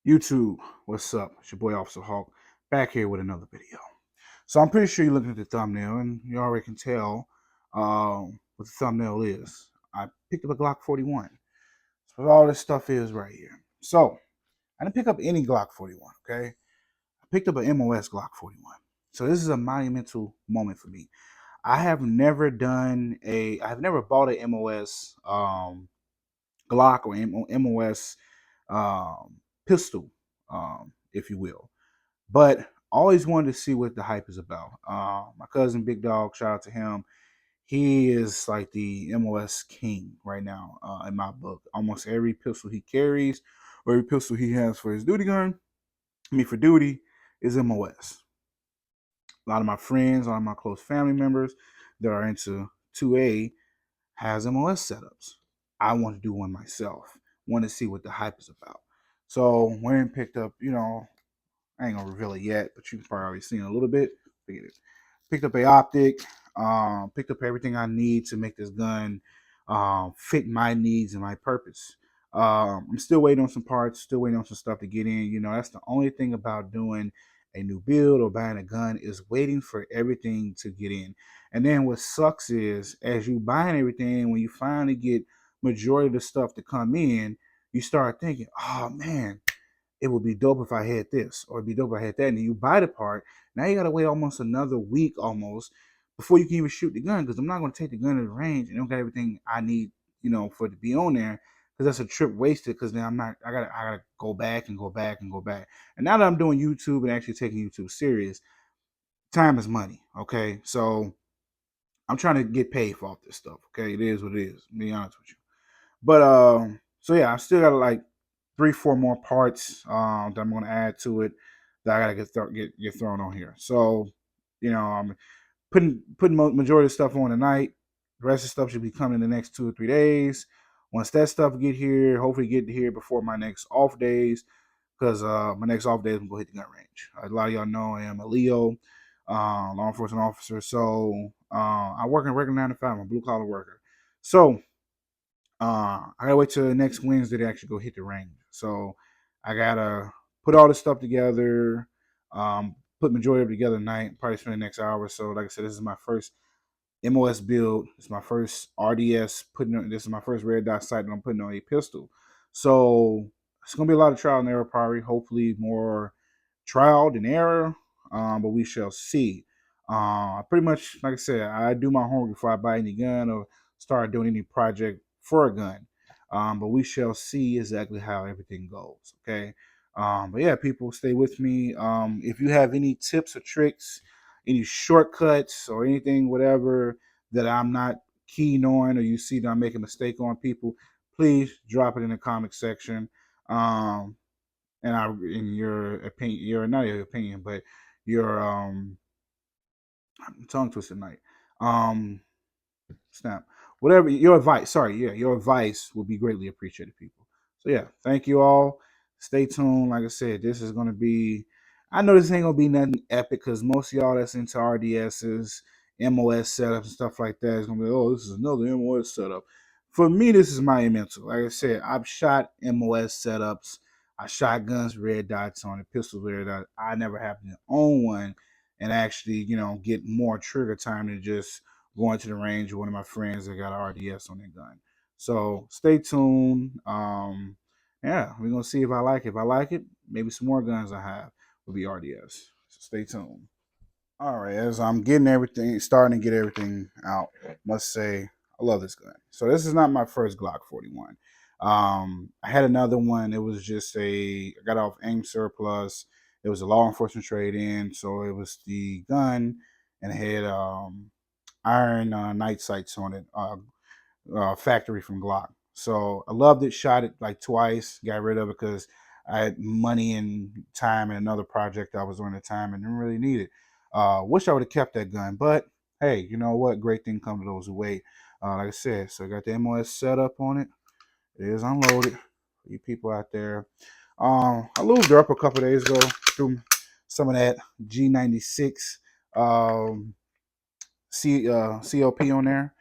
YouTube, what's up? It's your boy Officer Hawk back here with another video. So I'm pretty sure you're looking at the thumbnail and you already can tell what the thumbnail is. I picked up a Glock 41. So all this stuff is right here. So I didn't pick up any Glock 41, okay? I picked up an MOS Glock 41. So this is a monumental moment for me. I've never bought a MOS Glock or MOS pistol, if you will. But always wanted to see what the hype is about. My cousin Big Dog, shout out to him. He is like the MOS king right now in my book. Almost every pistol he carries or every pistol he has for his duty gun, for duty, is MOS. A lot of my friends, a lot of my close family members that are into 2A has MOS setups. I want to do one myself. Want to see what the hype is about. So went and picked up, I ain't gonna reveal it yet, but you can probably already seen a little bit. Forget it. Picked up a optic. Picked up everything I need to make this gun fit my needs and my purpose. I'm still waiting on some parts. Still waiting on some stuff to get in. That's the only thing about doing a new build or buying a gun is waiting for everything to get in. And then what sucks is as you buying everything, when you finally get majority of the stuff to come in, you start thinking, oh man, it would be dope if I had this, or it'd be dope if I had that. And then you buy the part. Now you gotta wait almost another week almost before you can even shoot the gun. Because I'm not gonna take the gun to the range and don't got everything I need, for it to be on there. Because that's a trip wasted. Because then I'm not. I gotta go back and go back and go back. And now that I'm doing YouTube and actually taking YouTube serious, time is money. Okay, so I'm trying to get paid for all this stuff. Okay, it is what it is. To be honest with you. But so yeah, I still got like 3, 4 more parts that I'm gonna add to it that I gotta get thrown on here. So, I'm putting majority of the stuff on tonight. The rest of the stuff should be coming in the next 2 or 3 days. Once that stuff get here, hopefully get here before my next off days, because my next off days I'm gonna hit the gun range. A lot of y'all know I am a Leo, law enforcement officer. So I work in regular 9 to 5. I'm a blue collar worker. So I gotta wait till next Wednesday to actually go hit the range. So I gotta put all this stuff together, put majority of it together tonight, probably spend the next hour or so. Like I said, this is my first MOS build. It's my first RDS this is my first red dot sight that I'm putting on a pistol. So it's gonna be a lot of trial and error, probably. Hopefully more trial than error. But we shall see. Pretty much, like I said, I do my homework before I buy any gun or start doing any project for a gun. But we shall see exactly how everything goes. Okay. But yeah, people, stay with me. If you have any tips or tricks, any shortcuts or anything, whatever that I'm not keen on, or you see that I'm making a mistake on, people, please drop it in the comment section. And in your opinion, not your opinion, but your tongue twisted night. Um, Snap. Whatever your advice. Sorry, yeah, your advice will be greatly appreciated, people. So yeah, thank you all. Stay tuned. Like I said, this is gonna be. I know this ain't gonna be nothing epic because most of y'all that's into RDSs, MOS setups, and stuff like that is gonna be, oh, this is another MOS setup. For me, this is monumental. Like I said, I've shot MOS setups. I shot guns, red dots on it, pistols, red dots. I never happened to own one and actually, get more trigger time than just going to the range with one of my friends that got an RDS on their gun. So stay tuned. Yeah, we're gonna see if I like it. If I like it, maybe some more guns I have will be RDS. So stay tuned. All right, as I'm getting everything, starting to get everything out, must say I love this gun. So this is not my first Glock 41. I had another one. It was just I got off AIM surplus. It was a law enforcement trade in, so it was the gun and it had iron night sights on it, factory from Glock. So I loved it. Shot it like twice. Got rid of it because I had money and time and another project I was doing at the time and didn't really need it. Wish I would have kept that gun, but hey, you know what? Great thing comes to those who wait. Like I said, so I got the MOS set up on it. It is unloaded. For you people out there. I lubed her up a couple days ago. Threw some of that G96 COP on there.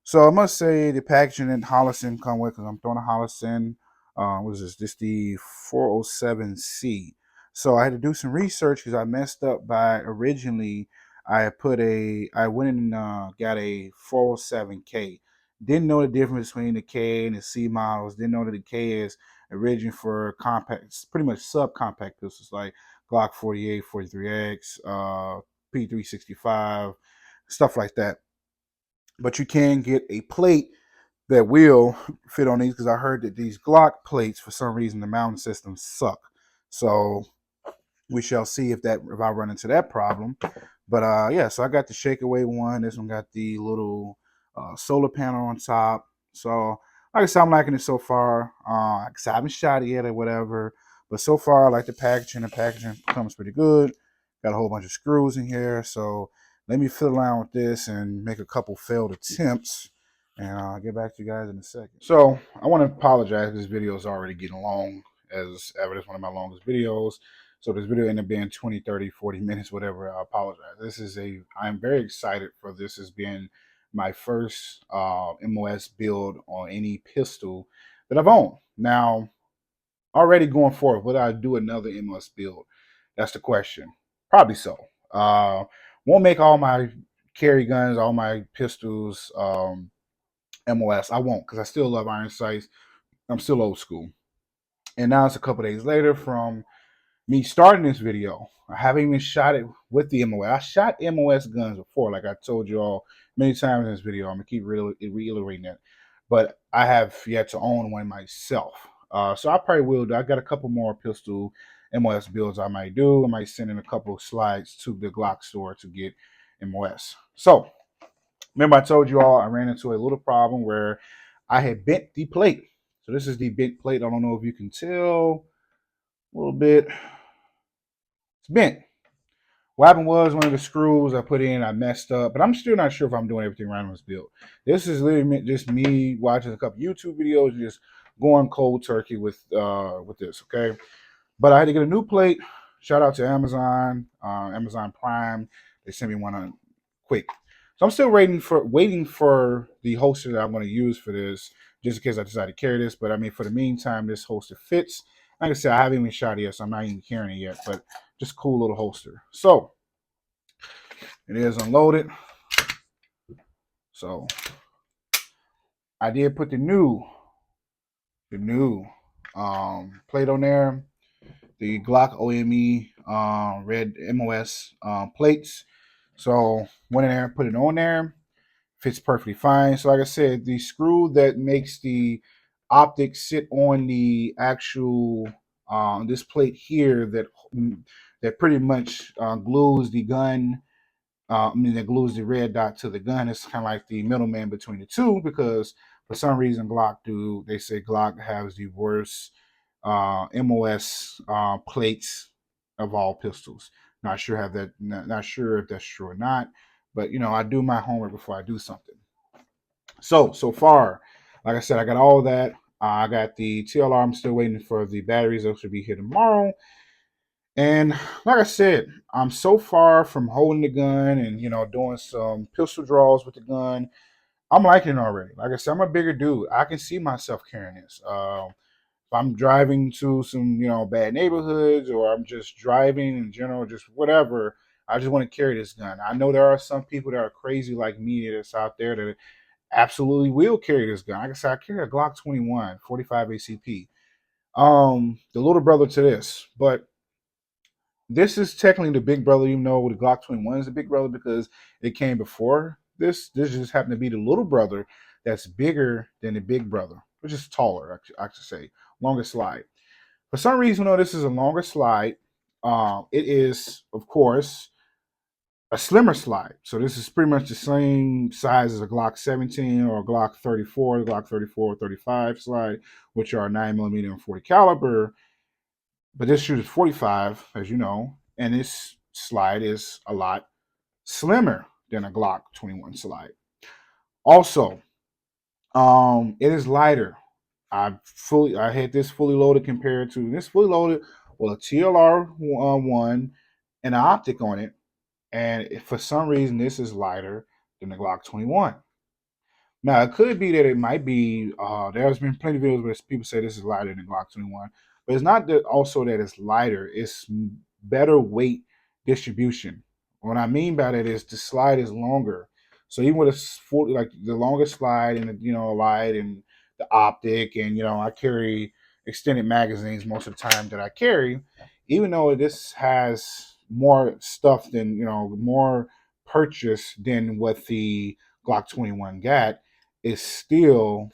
So I must say the packaging that Holliston come with, because I'm throwing a Holliston. What is this? This the 407C. So I had to do some research because I messed up by originally I went and got a 407K. Didn't know the difference between the K and the C models. Didn't know that the K is originally for compact, pretty much subcompact pistols like Glock 48, 43X, P365, stuff like that. But you can get a plate that will fit on these because I heard that these Glock plates, for some reason, the mounting systems suck. So we shall see if I run into that problem. But yeah, so I got the Shakeaway one. This one got the little solar panel on top. So like I said, I'm liking it so far. Cause I haven't shot it yet or whatever. But so far, I like the packaging. The packaging comes pretty good. Got a whole bunch of screws in here. So let me fiddle around with this and make a couple failed attempts. And I'll get back to you guys in a second. So I want to apologize. This video is already getting long, as ever. It's one of my longest videos. So this video ended up being 20, 30, 40 minutes, whatever. I apologize. I'm very excited for this as being my first MOS build on any pistol that I've owned. Now, already going forward, would I do another MOS build? That's the question. Probably so. Won't make all my carry guns, all my pistols MOS. I won't, because I still love iron sights. I'm still old school. And now it's a couple days later from me starting this video. I haven't even shot it with the MOS. I shot MOS guns before, like I told you all many times in this video. I'm gonna keep reiterating that, but I have yet to own one myself. So I probably will do. I got a couple more pistol MOS builds I might do. I might send in a couple of slides to the Glock store to get MOS. So remember I told you all I ran into a little problem where I had bent the plate. So this is the bent plate. I don't know if you can tell a little bit. It's bent. What happened was one of the screws I put in, I messed up, but I'm still not sure if I'm doing everything right on this build. This is literally just me watching a couple YouTube videos, and just going cold turkey with this, okay? But I had to get a new plate. Shout out to Amazon, Amazon Prime. They sent me one on quick. So I'm still waiting for the holster that I'm going to use for this, just in case I decide to carry this. But I mean, for the meantime, this holster fits. Like I said, I haven't even shot it yet, so I'm not even carrying it yet. But just a cool little holster. So it is unloaded. So I did put the new plate on there. The Glock OME red MOS plates. So went in there, put it on there. Fits perfectly fine. So like I said, the screw that makes the optics sit on the actual this plate here that pretty much glues the gun. That glues the red dot to the gun. It's kind of like the middleman between the two, because for some reason they say Glock has the worst MOS plates of all pistols. Not sure if that's true or not, but I do my homework before I do something. So far, like I said, I got all that. I got the TLR. I'm still waiting for the batteries. Those should be here tomorrow. And like I said, I'm so far from holding the gun and doing some pistol draws with the gun. I'm liking it already. Like I said, I'm a bigger dude. I can see myself carrying this. If I'm driving to some bad neighborhoods, or I'm just driving in general, just whatever, I just want to carry this gun. I know there are some people that are crazy like me that's out there that absolutely will carry this gun. Like I said, I carry a Glock 21 45 ACP. The little brother to this, but this is technically the big brother, even though the Glock 21 is the big brother because it came before this. This just happened to be the little brother that's bigger than the big brother, which is taller, I should say, longer slide. For some reason, though, this is a longer slide. It is, of course, a slimmer slide. So this is pretty much the same size as a Glock 17 or a Glock 34, Glock 34, 35 slide, which are 9mm and 40 caliber. But this shoots 45, as you know, and this slide is a lot slimmer than a Glock 21 slide. Also, it is lighter. I had this fully loaded compared to this fully loaded with a TLR one and an optic on it, and for some reason this is lighter than the Glock 21. Now it could be that it might be. There's been plenty of videos where people say this is lighter than Glock 21, but it's not that also that it's lighter. It's better weight distribution. What I mean by that is the slide is longer. So even with a like the longer slide and light and the optic and I carry extended magazines most of the time that I carry, even though this has more stuff than more purchase than what the Glock 21 got, is still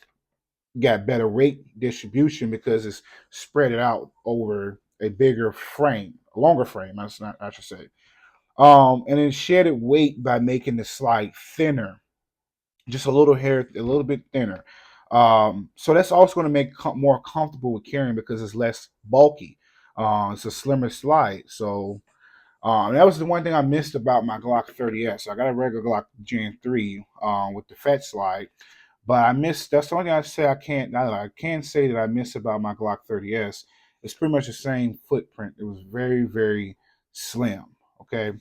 got better weight distribution because it's spread it out over a bigger frame, a longer frame. That's not, I should say. And then shedded weight by making the slide thinner, just a little hair, a little bit thinner. So that's also going to make more comfortable with carrying because it's less bulky. It's a slimmer slide. So that was the one thing I missed about my Glock 30S. I got a regular Glock Gen 3 with the fat slide, but I missed. That's the only thing I say I can't. I can say that I miss about my Glock 30S. It's pretty much the same footprint. It was very, very slim. Okay,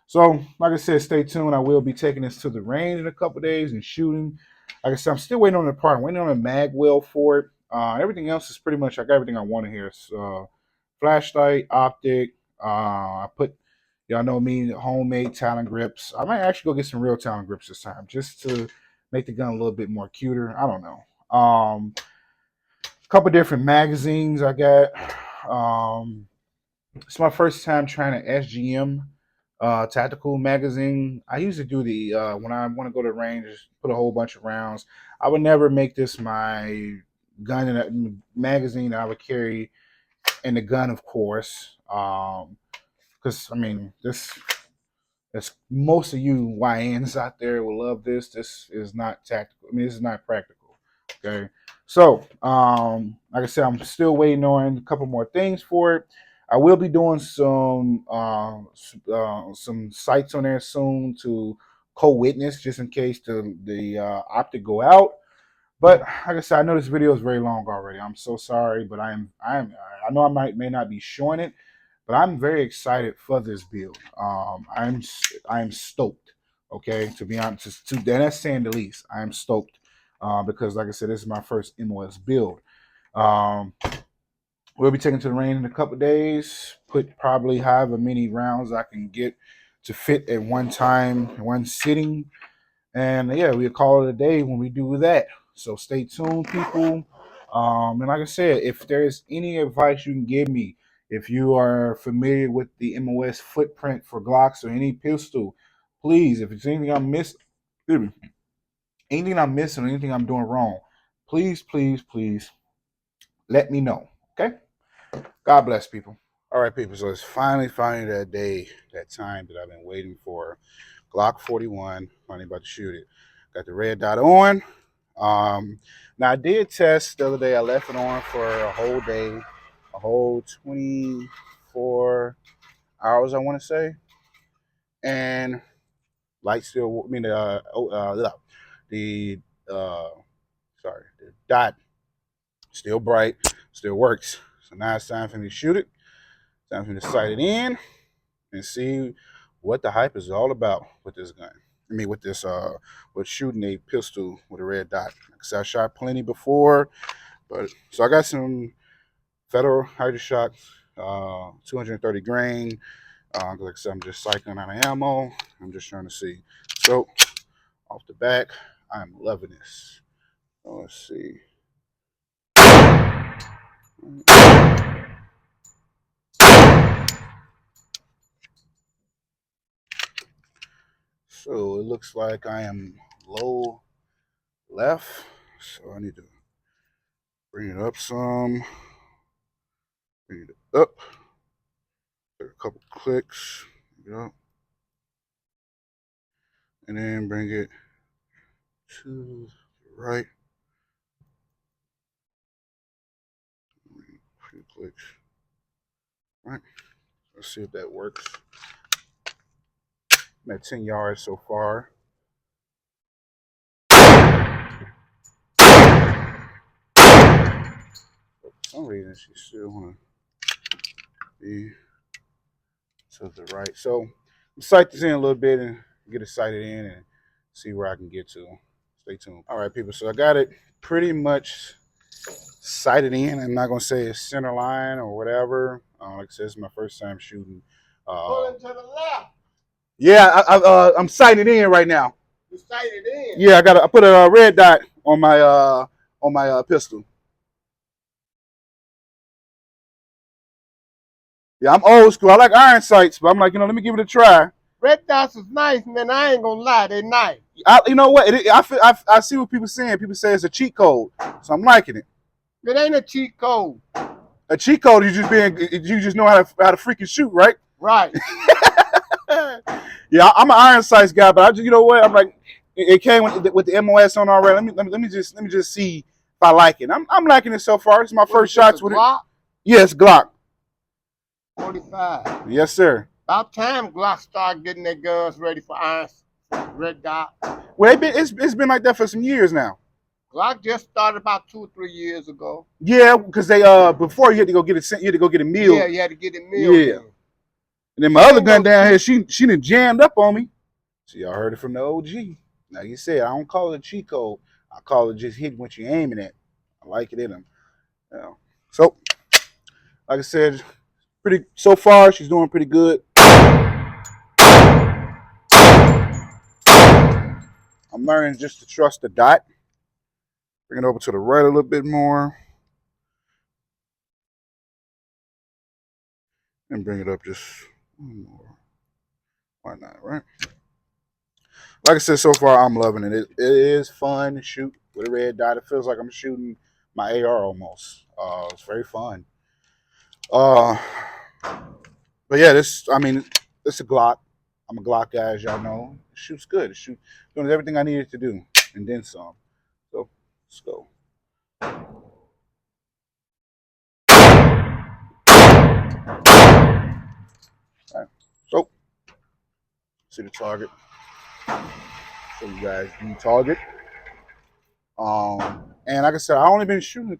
so like I said, stay tuned. I will be taking this to the range in a couple days and shooting. Like I said, I'm still waiting on the part. I'm waiting on a mag wheel for it. Everything else is pretty much. I got everything I want here. It's, flashlight, optic. I put, y'all know me, homemade Talon grips. I might actually go get some real Talon grips this time just to make the gun a little bit more cuter. I don't know. A couple different magazines I got. It's my first time trying an SGM tactical magazine. I usually do the when I want to go to range, just put a whole bunch of rounds. I would never make this my gun in a magazine that I would carry in the gun, of course. Because I mean, this as most of you YNs out there will love this. This is not tactical. I mean, this is not practical. Okay. So, like I said, I'm still waiting on a couple more things for it. I will be doing some sites on there soon to co-witness, just in case the optic go out. But like I said, I know this video is very long already. I'm so sorry, but I know may not be showing it, but I'm very excited for this build. I'm stoked. Okay, to be honest, that's saying the least. I am stoked because, like I said, this is my first MOS build. Um, we'll be taking to the range in a couple days. Put probably however many rounds I can get to fit at one time, one sitting. And yeah, we'll call it a day when we do that. So stay tuned, people. And like I said, if there's any advice you can give me, if you are familiar with the MOS footprint for Glocks or any pistol, please, if it's anything I'm missing, anything I'm missing or anything I'm doing wrong, please, please, please let me know. Okay? God bless, people. All right, people. So it's finally that day, that time that I've been waiting for. Glock 41. Finally about to shoot it. Got the red dot on. Now I did test the other day. I left it on for a whole day, a whole 24 hours, I want to say, and light still. I mean, the sorry, the dot still bright, still works. So now it's time for me to shoot it. It's time for me to sight it in and see what the hype is all about with this gun. I mean, with shooting a pistol with a red dot. Because I shot plenty before, but so I got some Federal Hydro Shock, 230 grain. Like I said, I'm just cycling out of ammo. I'm just trying to see. So off the back, I'm loving this. So let's see. So it looks like I am low left. So I need to bring it up some. Bring it up. Take a couple clicks. Yep. And then bring it to the right. A few clicks. All right. Let's see if that works. I'm at 10 yards so far. But for some reason, she still want to be to the right. So, sight this in a little bit and get it sighted in and see where I can get to. Stay tuned. All right, people. So I got it pretty much sighted in. I'm not gonna say it's center line or whatever. Like I said, it's my first time shooting. Pulling to the left. Yeah, I'm sighted in right now. You sighted in? Yeah, I put a red dot on my pistol. Yeah, I'm old school. I like iron sights, but I'm like, let me give it a try. Red dots is nice, man. I ain't gonna lie, they nice. You know what? I see what people saying. People say it's a cheat code, so I'm liking it. It ain't a cheat code. A cheat code is you just know how to freaking shoot, right? Right. Yeah, I'm an iron sights guy, but you know what? I'm like, it came with the MOS on already. Let me just see if I like it. I'm liking it so far. It's my first shots with Glock? it. Yes, Glock. 45. Yes, sir. About time Glock started getting their guns ready for iron red dot. Well, it's been like that for some years now. Glock just started about 2 or 3 years ago. Yeah, because they before you had to go get it sent, you had to go get it milled. Yeah, you had to get it milled. Yeah. And then my other gun down here, she done jammed up on me. So y'all heard it from the OG. Like you said, I don't call it a cheat code. I call it just hitting what you're aiming at. I like it in them. Yeah. So, like I said, so far she's doing pretty good. I'm learning just to trust the dot. Bring it over to the right a little bit more. And bring it up just one more. Why not, right? Like I said, so far I'm loving it. It is fun to shoot with a red dot. It feels like I'm shooting my AR almost. It's very fun. But yeah, it's a Glock. I'm a Glock guy, as y'all know. It shoots good. It doing everything I needed to do, and then some. So let's go. All right. So see the target. Show you guys the target. And like I said, I only been shooting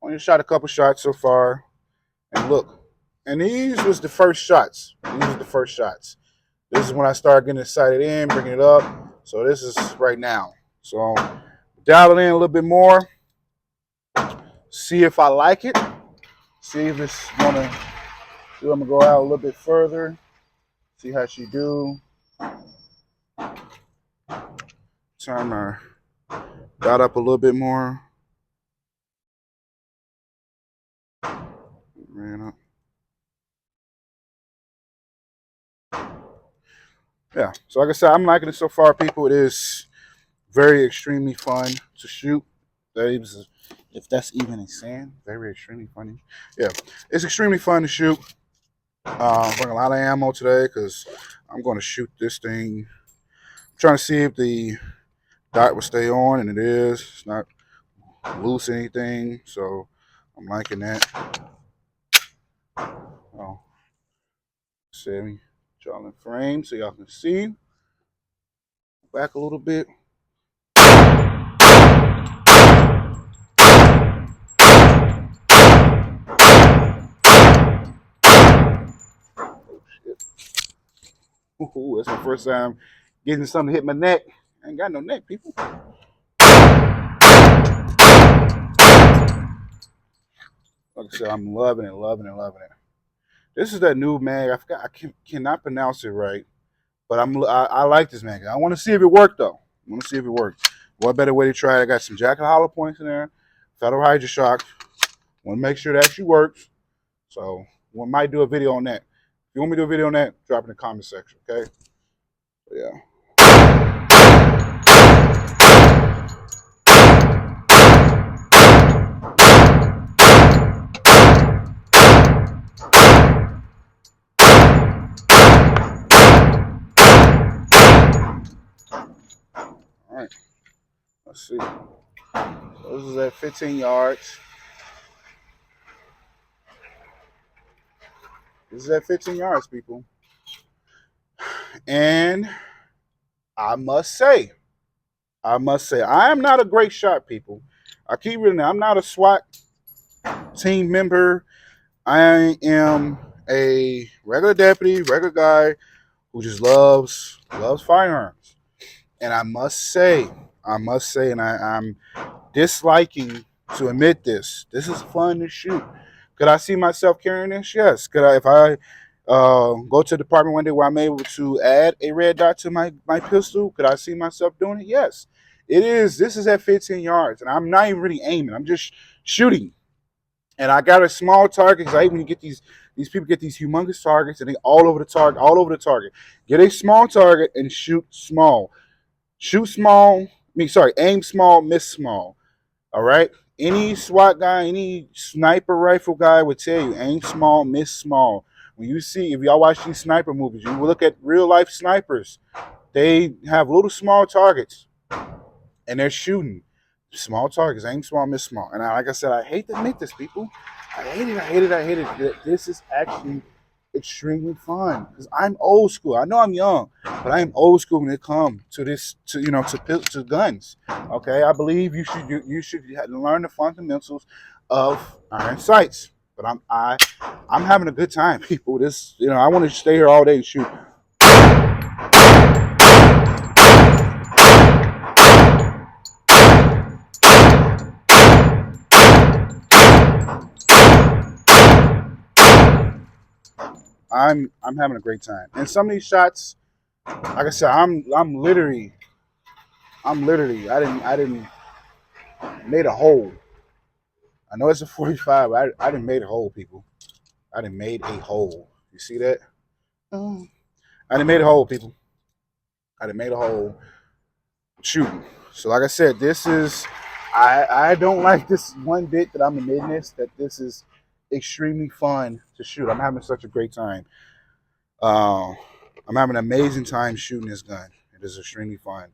only shot a couple shots so far. And look, and these was the first shots. This is when I started getting excited in, bringing it up. So this is right now. So dial it in a little bit more. See if I like it. See if it's I'm gonna go out a little bit further. See how she do. Turn her dot up a little bit more. Ran up. Yeah, so like I said, I'm liking it so far, people. It is very extremely fun to shoot. If that's even a saying, very extremely funny. Yeah, it's extremely fun to shoot. Bring a lot of ammo today because I'm going to shoot this thing. I'm trying to see if the dot will stay on, and it is. It's not loose or anything, so I'm liking that. Oh, see me, y'all in frame so y'all can see. Back a little bit. Ooh, that's my first time getting something to hit my neck. I ain't got no neck, people. Like I said, I'm loving it. This is that new mag. I forgot. Cannot pronounce it right, but I like this mag. I want to see if it worked though. What better way to try it? I got some jacket hollow points in there. Federal Hydra Shock. Want to make sure that actually works. So we might do a video on that. If you want me to do a video on that, drop it in the comment section. Okay. Yeah. All right. Let's see. This is at 15 yards. This is at 15 yards, people. And I must say, I am not a great shot, people. I keep reading that. I'm not a SWAT team member. I am a regular deputy, regular guy who just loves firearms. And I must say, and I'm disliking to admit this. This is fun to shoot. Could I see myself carrying this? Yes. Could I, if I go to the department one day where I'm able to add a red dot to my pistol, could I see myself doing it? Yes. It is. This is at 15 yards, and I'm not even really aiming. I'm just shooting. And I got a small target because I hate when you get these people get these humongous targets and they all over the target, all over the target. Get a small target and shoot small. Shoot small. Aim small, miss small. All right. Any SWAT guy, any sniper rifle guy would tell you aim small, miss small. When you see, if y'all watch these sniper movies, you look at real life snipers. They have little small targets and they're shooting small targets, aim small, miss small. And like I said, I hate to admit this, people. I hate it. I hate it. I hate it. This is actually extremely fun because I'm old school. I know I'm young, but I am old school when it comes to this, to guns. Okay, I believe you should learn the fundamentals of iron sights. But I'm having a good time, people. This, I want to stay here all day and shoot. I'm having a great time. And some of these shots, like I said, I'm literally I didn't made a hole. I know it's a 45. I didn't made a hole, people. I didn't made a hole. You see that? I didn't made a hole, people. I didn't made a hole shooting. So like I said, this is I don't like this one bit that I'm admitting this, that this is extremely fun to shoot. I'm having such a great time. Uh, I'm having an amazing time shooting this gun. It is extremely fun.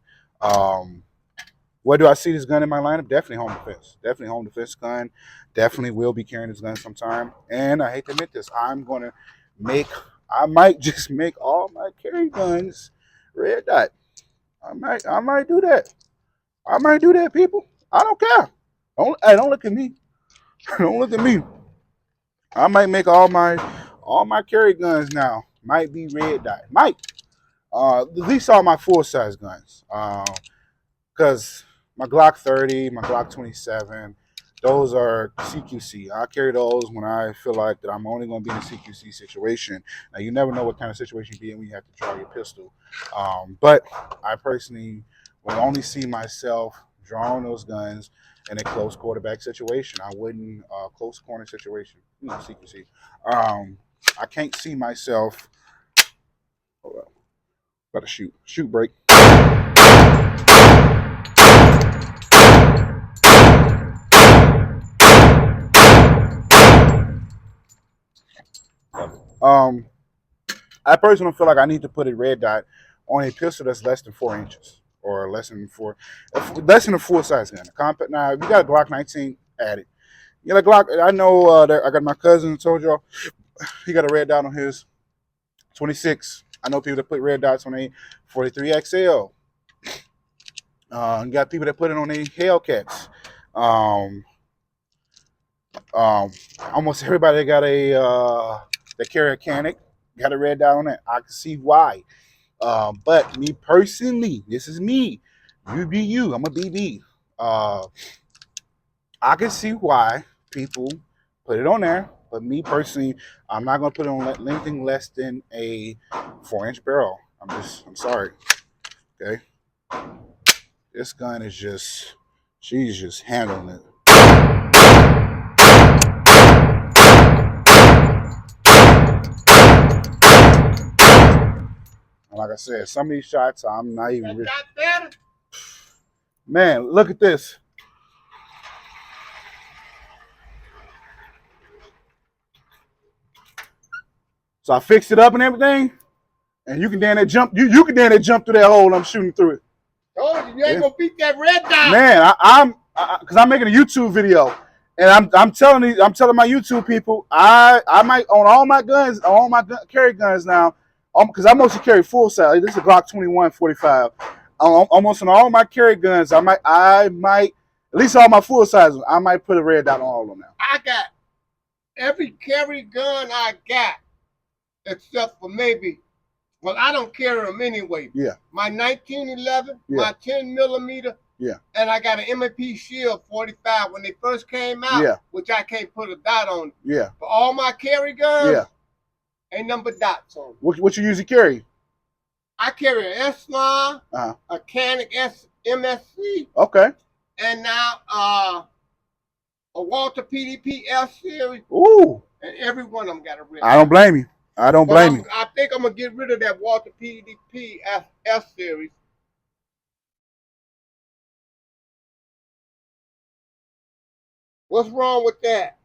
Where do I see this gun in my lineup? Definitely home defense. Definitely home defense gun. Definitely will be carrying this gun sometime. And I hate to admit this, I might just make all my carry guns red dot. I might do that. I might do that, people. I don't care. Don't look at me. Don't look at me. I might make all my carry guns now. Might be red dot. Might. At least all my full size guns. Because my Glock 30, my Glock 27, those are CQC. I carry those when I feel like that I'm only going to be in a CQC situation. Now, you never know what kind of situation you be in when you have to draw your pistol. But I personally will only see myself drawing those guns in a close quarterback situation. I wouldn't, close corner situation, CQC. I can't see myself. Hold up. Gotta shoot. Shoot break. I personally feel like I need to put a red dot on a pistol that's less than 4 inches or less than a full size gun. Compact. Now, if you got a Glock 19, add it. You got a Glock. I know. I got my cousin. Told y'all he got a red dot on his 26. I know people that put red dots on a 43 XL. You got people that put it on a Hellcats. Almost everybody that got that carry a Canic got a red dot on it. I can see why. But me personally, this is me. You be you. I'm a BB. I can see why people put it on there. But me personally, I'm not gonna put it on anything less than a 4-inch barrel. I'm sorry. Okay. This gun is she's just handling it. Like I said, some of these shots, I'm not even. Man, look at this. So I fixed it up and everything, and you can damn that jump. You can damn that jump through that hole. I'm shooting through it. Oh, you ain't gonna beat that red dot. Man, because I'm making a YouTube video, and I'm telling my YouTube people, I might own all my guns, carry guns now, because I mostly carry full size. This is a Glock 21 45. Almost on all my carry guns, I might at least all my full sizes, I might put a red dot on all of them now. I got every carry gun I got, except for maybe Well, I don't carry them anyway. Yeah. My 1911, Yeah. my 10 millimeter, Yeah. and I got an M&P Shield 45 when they first came out, Yeah. which I can't put a dot on. Yeah. But all my carry guns, Yeah. ain't number dots on. What you usually carry? I carry an S-Line, Uh-huh. a Canic MSC, Okay. and now a Walter PDP F series, Ooh. and every one of them got a red. I don't blame you. I don't blame you. I think I'm gonna get rid of that Walter PDP F series. What's wrong with that?